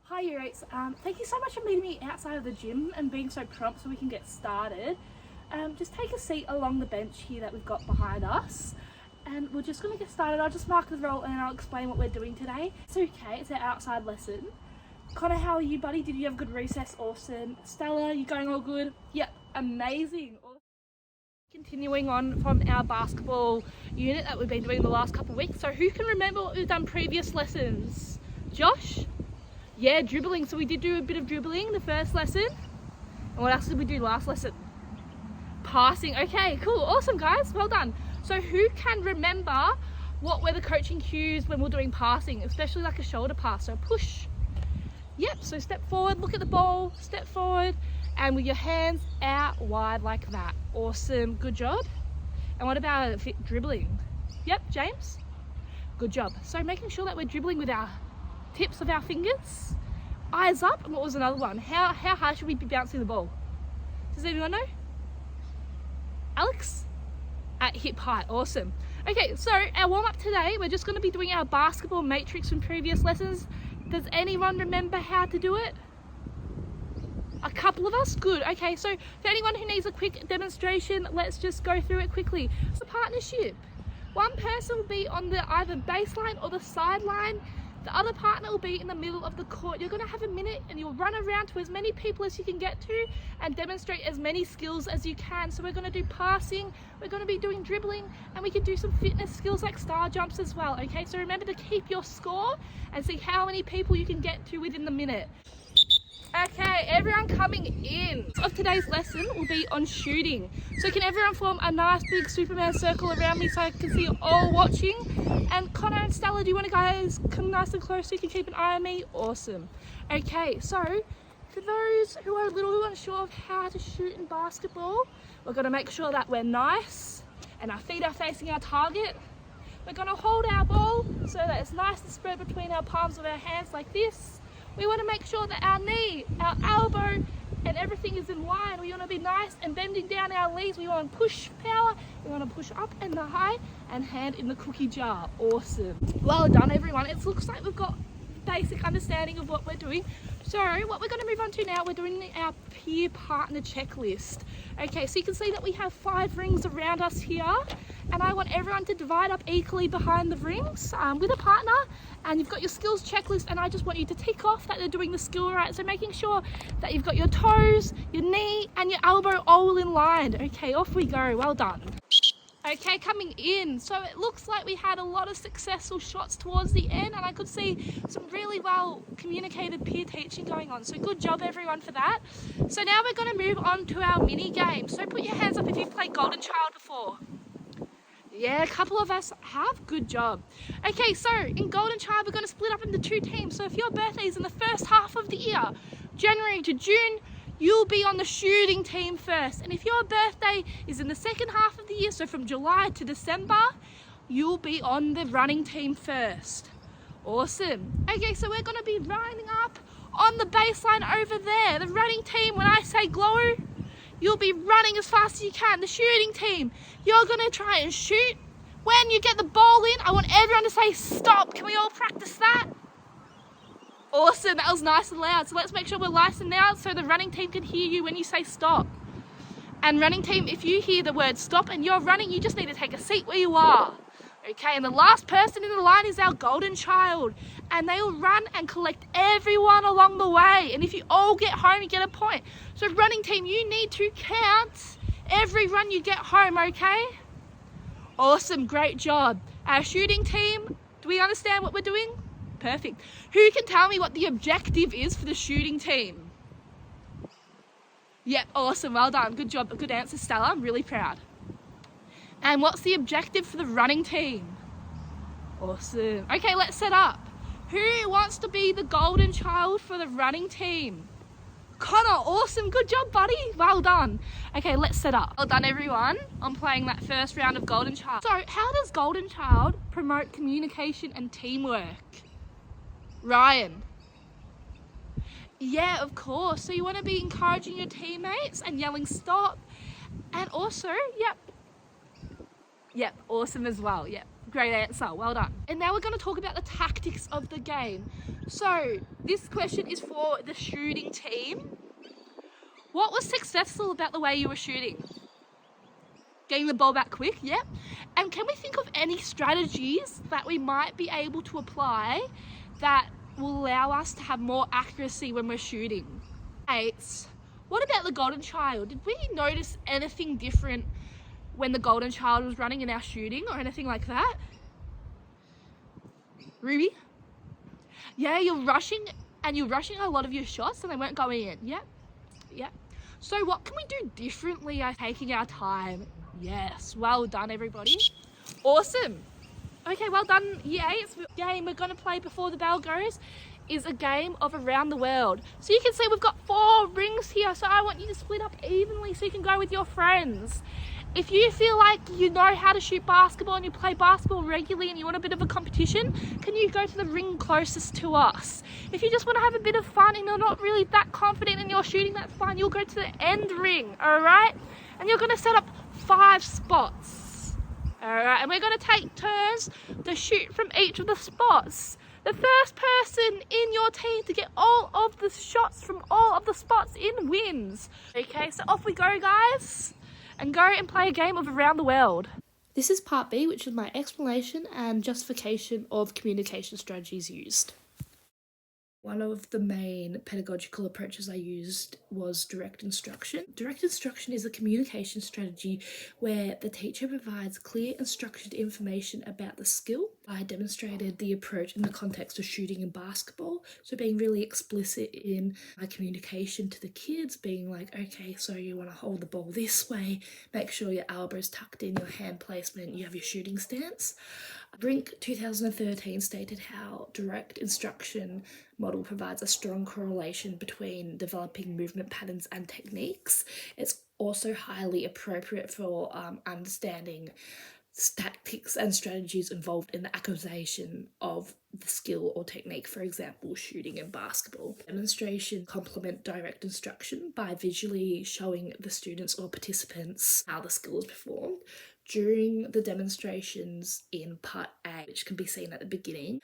Hi Year 8s, thank you so much for meeting me outside of the gym and being so prompt so we can get started. Just take a seat along the bench here that we've got behind us and we're just going to get started. I'll just mark the roll and I'll explain what we're doing today. It's okay, it's our outside lesson. Connor, how are you, buddy? Did you have a good recess? Awesome. Stella, you going all good? Yep, amazing. Continuing on from our basketball unit that we've been doing the last couple of weeks. So who can remember what we've done previous lessons? Josh? Yeah, dribbling. So we did do a bit of dribbling the first lesson. And what else did we do last lesson? Passing. Okay, cool. Awesome, guys. Well done. So who can remember what were the coaching cues when we're doing passing, especially like a shoulder pass? So push. Yep, so step forward, look at the ball, step forward, and with your hands out wide like that. Awesome, good job. And what about dribbling? Yep, James, good job. So making sure that we're dribbling with our tips of our fingers, eyes up, and what was another one? How hard should we be bouncing the ball? Does anyone know? Alex? At hip height, awesome. Okay, so our warm up today, we're just gonna be doing our basketball matrix from previous lessons. Does anyone remember how to do it? A couple of us? Good. Okay, so for anyone who needs a quick demonstration, let's just go through it quickly. It's a partnership. One person will be on the either baseline or the sideline. The other partner will be in the middle of the court. You're going to have a minute and you'll run around to as many people as you can get to and demonstrate as many skills as you can. So we're going to do passing, we're going to be doing dribbling, and we can do some fitness skills like star jumps as well. Okay, so remember to keep your score and see how many people you can get to within the minute. Okay, everyone coming in. Of today's lesson will be on shooting. So can everyone form a nice big Superman circle around me so I can see you all watching? And Connor and Stella, do you want to guys come nice and close so you can keep an eye on me? Awesome. Okay, so for those who are a little unsure of how to shoot in basketball, we're going to make sure that we're nice and our feet are facing our target. We're going to hold our ball so that it's nice and spread between our palms of our hands like this. We want to make sure that our knee, our elbow, and everything is in line. We want to be nice and bending down our knees. We want to push power. We want to push up and the high and hand in the cookie jar. Awesome. Well done, everyone. It looks like we've got basic understanding of what we're doing. So what we're going to move on to now, we're doing our peer partner checklist. Okay, so you can see that we have 5 rings around us here, and I want everyone to divide up equally behind the rings with a partner, and you've got your skills checklist, and I just want you to tick off that they're doing the skill right. So making sure that you've got your toes, your knee, and your elbow all in line. Okay, off we go. Well done. Okay, coming in, so it looks like we had a lot of successful shots towards the end, and I could see some really well communicated peer teaching going on, so good job everyone for that. So now we're going to move on to our mini game. So put your hands up if you've played Golden Child before. Yeah, a couple of us have. Good job. Okay, so in Golden Child we're going to split up into 2 teams. So if your birthday is in the first half of the year, January to June, you'll be on the shooting team first. And if your birthday is in the second half of the year, so from July to December, you'll be on the running team first. Awesome. Okay, so we're going to be lining up on the baseline over there. The running team, when I say glow, you'll be running as fast as you can. The shooting team, you're going to try and shoot. When you get the ball in, I want everyone to say stop. Can we all practice that? Awesome, that was nice and loud. So let's make sure we're nice and loud so the running team can hear you when you say stop. And running team, if you hear the word stop and you're running, you just need to take a seat where you are. Okay, and the last person in the line is our golden child. And they will run and collect everyone along the way. And if you all get home, you get a point. So running team, you need to count every run you get home, okay? Awesome, great job. Our shooting team, do we understand what we're doing? Perfect. Who can tell me what the objective is for the shooting team? Yep, awesome, well done. Good job, good answer, Stella. I'm really proud. And what's the objective for the running team? Awesome. Okay, let's set up. Who wants to be the golden child for the running team? Connor, awesome, good job, buddy. Well done. Okay, let's set up. Well done, everyone, on playing that first round of Golden Child. So, how does Golden Child promote communication and teamwork? Ryan. Yeah, of course. So you want to be encouraging your teammates and yelling stop. And also, yep, awesome as well. Yep, Great answer, well done. And now we're going to talk about the tactics of the game. So this question is for the shooting team. What was successful about the way you were shooting? Getting the ball back quick, yep. And can we think of any strategies that we might be able to apply that will allow us to have more accuracy when we're shooting? 8. What about the golden child? Did we notice anything different when the golden child was running in our shooting or anything like that? Ruby? Yeah, you're rushing a lot of your shots and they weren't going in. Yep. So what can we do differently by taking our time? Yes, well done everybody. Awesome. Okay, well done year 8. The game we're going to play before the bell goes is a game of around the world. So you can see we've got 4 rings here, so I want you to split up evenly so you can go with your friends. If you feel like you know how to shoot basketball and you play basketball regularly and you want a bit of a competition, can you go to the ring closest to us? If you just want to have a bit of fun and you're not really that confident in your shooting, that's fine. You'll go to the end ring, all right? And you're going to set up 5 spots, all right? And we're going to take turns to shoot from each of the spots. The first person in your team to get all of the shots from all of the spots in wins. Okay, so off we go, guys. And go and play a game of around the world. This is part B, which is my explanation and justification of communication strategies used. One of the main pedagogical approaches I used was direct instruction. Direct instruction is a communication strategy where the teacher provides clear and structured information about the skill. I demonstrated the approach in the context of shooting and basketball, so being really explicit in my communication to the kids, being like, okay, so you want to hold the ball this way, make sure your elbow's tucked in, your hand placement, you have your shooting stance. Brink 2013 stated how direct instruction model provides a strong correlation between developing movement patterns and techniques. It's also highly appropriate for understanding tactics and strategies involved in the acquisition of the skill or technique, for example, shooting and basketball. Demonstration complement direct instruction by visually showing the students or participants how the skill is performed. During the demonstrations in part A, which can be seen at the beginning,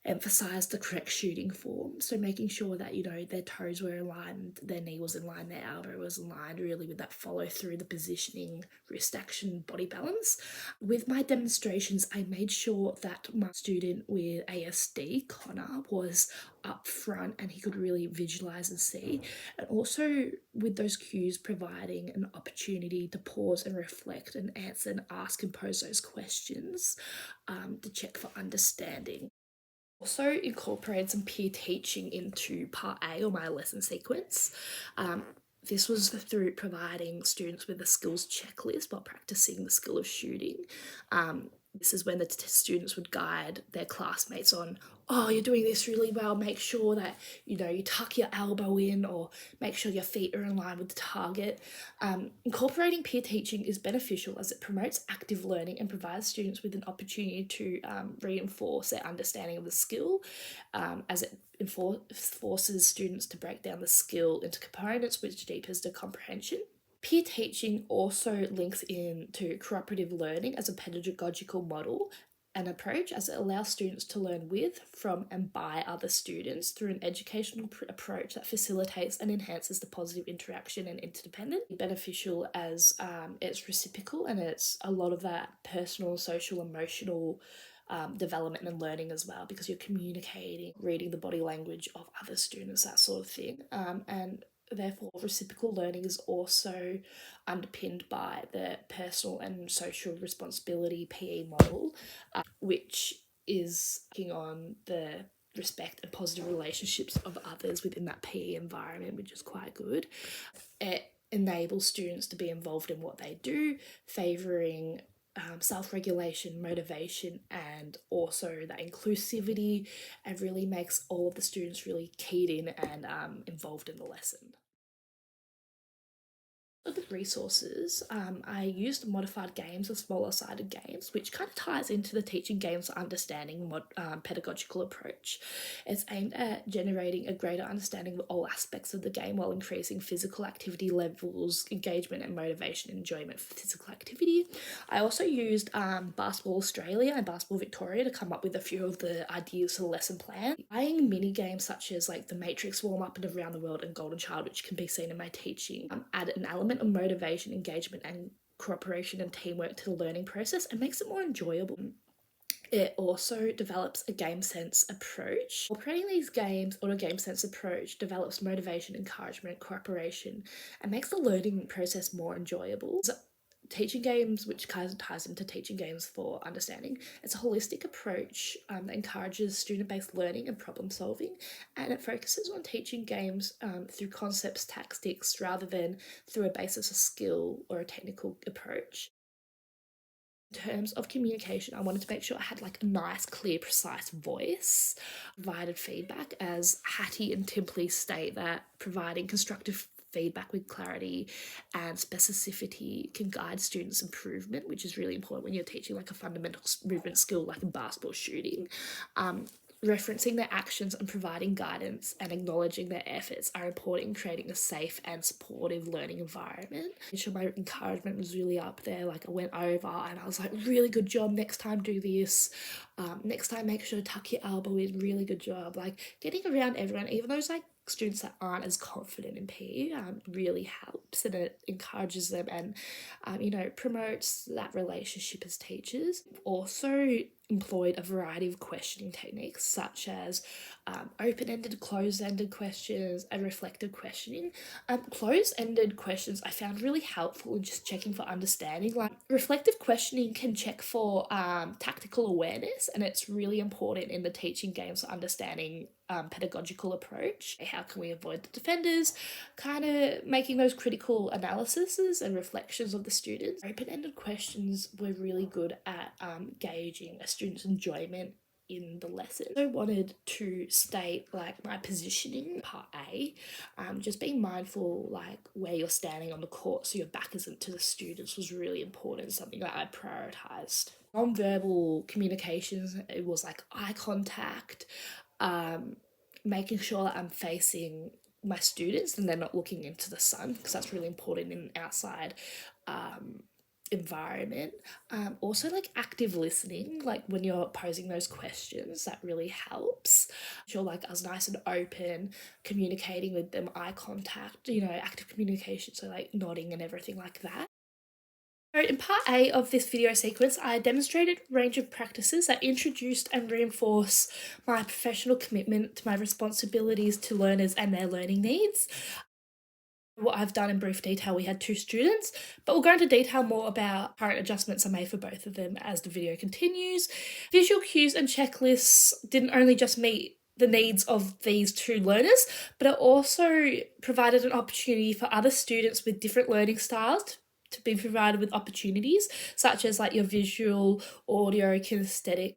emphasize the correct shooting form, so making sure that, you know, their toes were aligned, their knee was in line, their elbow was aligned, really with that follow through, the positioning, wrist action, body balance. With my demonstrations, I made sure that my student with ASD, Connor, was up front and he could really visualize and see, and also with those cues providing an opportunity to pause and reflect and answer and ask and pose those questions to check for understanding. Also incorporated some peer teaching into part A, or my lesson sequence. This was through providing students with a skills checklist while practicing the skill of shooting. This is when the students would guide their classmates on, oh, you're doing this really well, make sure that, you know, you tuck your elbow in, or make sure your feet are in line with the target. Incorporating peer teaching is beneficial as it promotes active learning and provides students with an opportunity to reinforce their understanding of the skill, as it forces students to break down the skill into components which deepens the comprehension. Peer teaching also links into cooperative learning as a pedagogical model and approach, as it allows students to learn with, from, and by other students through an educational approach that facilitates and enhances the positive interaction and interdependence. Beneficial as it's reciprocal, and it's a lot of that personal, social, emotional development and learning as well, because you're communicating, reading the body language of other students, that sort of thing. And therefore, reciprocal learning is also underpinned by the personal and social responsibility PE model, which is working on the respect and positive relationships of others within that PE environment, which is quite good. It enables students to be involved in what they do, favouring self-regulation, motivation, and also that inclusivity, and really makes all of the students really keyed in and involved in the lesson. Of the resources, I used modified games and smaller sided games, which kind of ties into the teaching games understanding pedagogical approach. It's aimed at generating a greater understanding of all aspects of the game while increasing physical activity levels, engagement and motivation and enjoyment for physical activity. I also used Basketball Australia and Basketball Victoria to come up with a few of the ideas for the lesson plan. Buying mini games such as like the Matrix warm up and Around the World and Golden Child, which can be seen in my teaching, add an element of motivation, engagement, and cooperation and teamwork to the learning process and makes it more enjoyable. It also develops a game sense approach. Operating these games or a game sense approach develops motivation, encouragement, cooperation, and makes the learning process more enjoyable. So, teaching games, which kind of ties into teaching games for understanding, it's a holistic approach that encourages student-based learning and problem solving, and it focuses on teaching games through concepts, tactics, rather than through a basis of skill or a technical approach. In terms of communication, I wanted to make sure I had like a nice, clear, precise voice. Provided feedback, as Hattie and Timpley state that providing constructive feedback with clarity and specificity can guide students' improvement, which is really important when you're teaching like a fundamental movement skill like in basketball shooting. Referencing their actions and providing guidance and acknowledging their efforts are important in creating a safe and supportive learning environment. Make sure my encouragement was really up there. Like I went over and I was like, really good job, next time do this. Next time make sure to tuck your elbow in, really good job. Like getting around everyone, even those like students that aren't as confident in PE, really helps, and it encourages them and promotes that relationship as teachers. Also employed a variety of questioning techniques such as open-ended, closed-ended questions and reflective questioning. Closed-ended questions I found really helpful in just checking for understanding. Like reflective questioning can check for tactical awareness, and it's really important in the teaching games for understanding pedagogical approach. How can we avoid the defenders? Kind of making those critical analyses and reflections of the students. Open-ended questions were really good at gauging a student's enjoyment in the lesson. I wanted to state like my positioning part A, just being mindful like where you're standing on the court so your back isn't to the students was really important, something that I prioritized. Non-verbal communications, it was like eye contact, making sure that I'm facing my students and they're not looking into the sun, because that's really important in an outside environment. Also like active listening, like when you're posing those questions, that really helps. Sure, like I was nice and open, communicating with them, eye contact, active communication, so like nodding and everything like that. So in part A of this video sequence, I demonstrated a range of practices that introduced and reinforce my professional commitment to my responsibilities to learners and their learning needs. What I've done in brief detail, we had 2 students, but we'll go into detail more about current adjustments I made for both of them as the video continues. Visual cues and checklists didn't only just meet the needs of these 2 learners, but it also provided an opportunity for other students with different learning styles to be provided with opportunities, such as like your visual, audio, kinesthetic.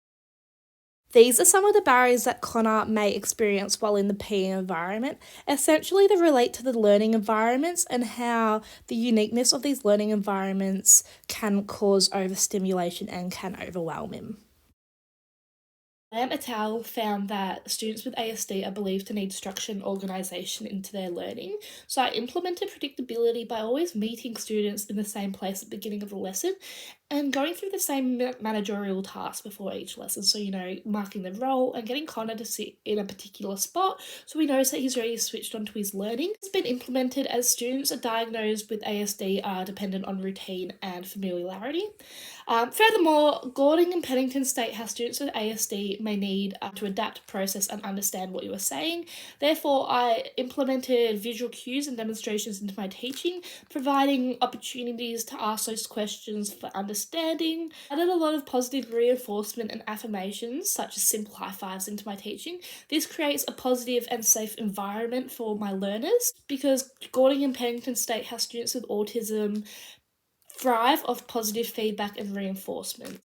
These are some of the barriers that Connor may experience while in the PE environment. Essentially, they relate to the learning environments and how the uniqueness of these learning environments can cause overstimulation and can overwhelm him. Lamb et al. Found that students with ASD are believed to need structure and organisation into their learning. So I implemented predictability by always meeting students in the same place at the beginning of the lesson and going through the same managerial tasks before each lesson. So, marking the role and getting Connor to sit in a particular spot so he knows that he's already switched onto his learning. It's been implemented as students are diagnosed with ASD are dependent on routine and familiarity. Furthermore, Gordon and Pennington state how students with ASD may need to adapt, process, and understand what you are saying. Therefore, I implemented visual cues and demonstrations into my teaching, providing opportunities to ask those questions for understanding. I did a lot of positive reinforcement and affirmations, such as simple high fives, into my teaching. This creates a positive and safe environment for my learners, because Gordon and Pennington state how students with autism thrive off positive feedback and reinforcement.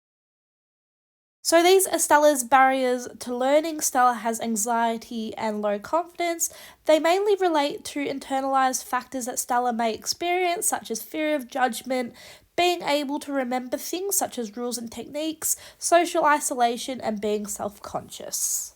So these are Stella's barriers to learning. Stella has anxiety and low confidence. They mainly relate to internalized factors that Stella may experience, such as fear of judgment, being able to remember things such as rules and techniques, social isolation, and being self conscious.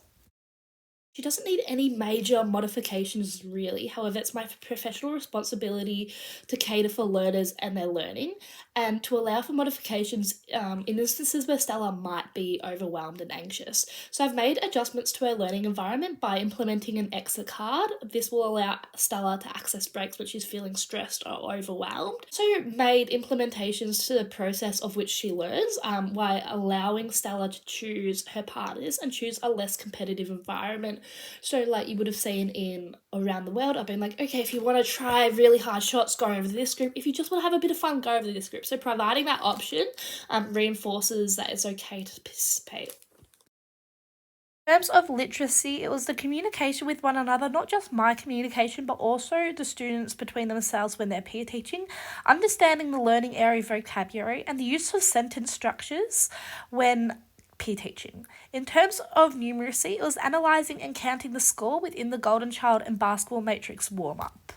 She doesn't need any major modifications really. However, it's my professional responsibility to cater for learners and their learning and to allow for modifications in instances where Stella might be overwhelmed and anxious. So I've made adjustments to her learning environment by implementing an exit card. This will allow Stella to access breaks when she's feeling stressed or overwhelmed. So made implementations to the process of which she learns while allowing Stella to choose her partners and choose a less competitive environment. So like you would have seen in Around the World, I've been like, okay, if you want to try really hard shots, go over to this group. If you just want to have a bit of fun, go over to this group. So providing that option reinforces that it's okay to participate. In terms of literacy, it was the communication with one another, not just my communication, but also the students between themselves when they're peer teaching, understanding the learning area vocabulary, and the use of sentence structures when peer teaching. In terms of numeracy, it was analysing and counting the score within the Golden Child and Basketball Matrix warm-up.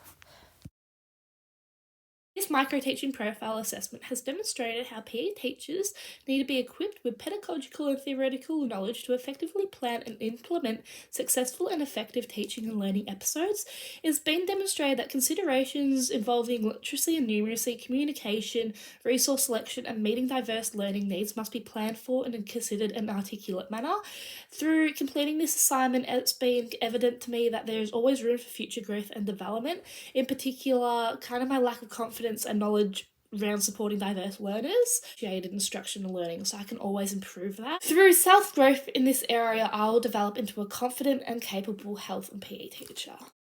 This micro-teaching profile assessment has demonstrated how PE teachers need to be equipped with pedagogical and theoretical knowledge to effectively plan and implement successful and effective teaching and learning episodes. It has been demonstrated that considerations involving literacy and numeracy, communication, resource selection, and meeting diverse learning needs must be planned for in a considered and articulate manner. Through completing this assignment, it's been evident to me that there is always room for future growth and development. In particular, kind of my lack of confidence and knowledge around supporting diverse learners, created instruction and learning, so I can always improve that. Through self-growth in this area, I will develop into a confident and capable health and PE teacher.